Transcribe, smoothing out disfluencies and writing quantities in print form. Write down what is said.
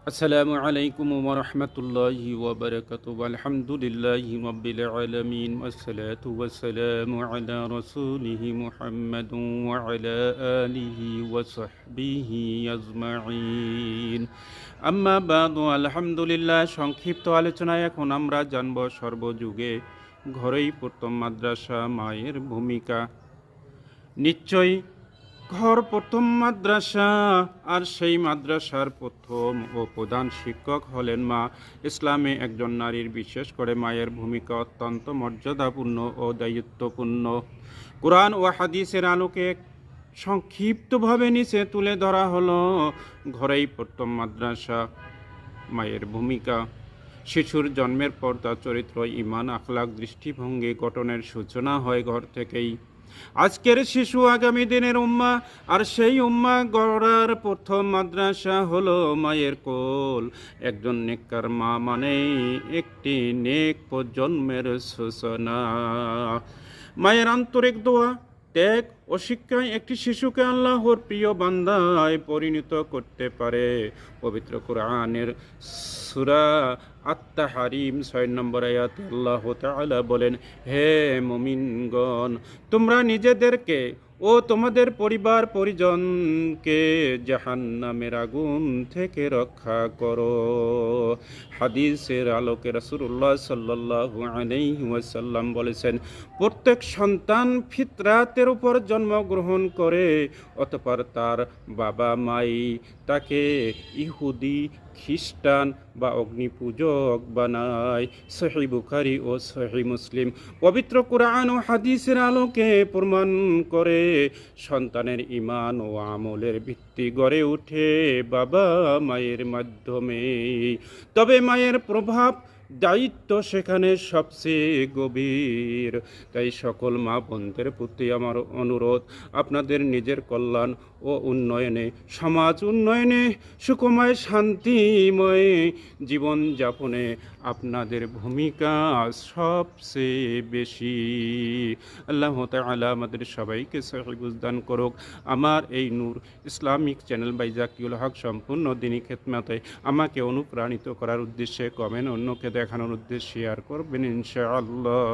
আসসালামু আলাইকুম ওয়া রাহমাতুল্লাহি ওয়া বারাকাতুহু আলহামদুলিল্লাহি রাব্বিল আলামিন ওয়াসসালাতু ওয়াসসালামু আলা রাসূলিহি মুহাম্মাদিন ওয়া আলা আলিহি ওয়া সাহবিহি আজমাইন আম্মা বাদু আলহামদুলিল্লাহ। সংক্ষিপ্ত আলোচনায় এখন আমরা জানব সর্বযুগে ঘরেই প্রথম মাদ্রাসা মায়ের ভূমিকা। নিশ্চয়ই ঘর প্রথম মাদ্রাসা, আর সেই মাদ্রাসার প্রথম ও প্রধান শিক্ষক হলেন মা। ইসলামে একজন নারীর, বিশেষ করে মায়ের ভূমিকা অত্যন্ত মর্যাদাপূর্ণ ও দায়িত্বপূর্ণ। কোরআন ও হাদিসের আলোকে সংক্ষিপ্তভাবে নিচে তুলে ধরা হলো ঘরেই প্রথম মাদ্রাসা মায়ের ভূমিকা। শিশুর জন্মের পর তার চরিত্র, ঈমান, আখলাক, দৃষ্টিভঙ্গি গঠনের সূচনা হয় ঘর থেকেই। আজকের শিশু আগামী দিনের উম্মাহ, আর সেই উম্মাহ গড়ার প্রথম মাদ্রাসা হলো মায়ের কোল। একজন নেককার মা মানে একটি নেক প্রজন্মের সূচনা। মায়ের আন্তরিক দোয়া, ত্যাগ ও শিক্ষায় একটি শিশুকে আল্লাহর প্রিয় বান্দায় পরিণত করতে পারে। পবিত্র কোরআনের সূরা আত-তাহরিম ৬ নম্বর আয়াতে আল্লাহ তাআলা বলেন, হে মুমিনগণ, তোমরা নিজেদেরকে ও তোমাদের পরিবার পরিজনকে জাহান্নামের আগুন থেকে রক্ষা করো। হাদিসের আলোকে রাসূলুল্লাহ সাল্লাল্লাহু আলাইহি ওয়াসাল্লাম বলেছেন, প্রত্যেক সন্তান ফিতরাতের উপর জন্মগ্রহণ করে, অতঃপর তার বাবা মাই তাকে ইহুদি, খ্রিস্টান বা অগ্নিপূজক বানায়। সহিহ বুখারী ও সহিহ মুসলিম। পবিত্র কোরআন ও হাদিসের আলোকে প্রমাণ করে, সন্তানের ঈমান ও আমলের ভিত্তি গড়ে ওঠে বাবা মায়ের মাধ্যমে। তবে মায়ের প্রভাব, দায়িত্ব সেখানে সবচেয়ে গভীর। তাই সকল মা বোনদের প্রতি আমার অনুরোধ, আপনাদের নিজের কল্যাণ ও উন্নয়নে, সমাজ উন্নয়নে, সুখময় শান্তিময় জীবনযাপনে আপনাদের ভূমিকা সবচেয়ে বেশি। আল্লাহ তাআলা আমাদের সবাইকে সহিহ বুঝ দান করুক। আমার এই নূর ইসলামিক চ্যানেল বাই জাকিউল হক সম্পূর্ণ দিনী খেদমতে আমাকে অনুপ্রাণিত করার উদ্দেশ্যে কমেন্ট, অন্যকে দেখানোর উদ্দেশ্যে শেয়ার করবেন ইনশাআল্লাহ।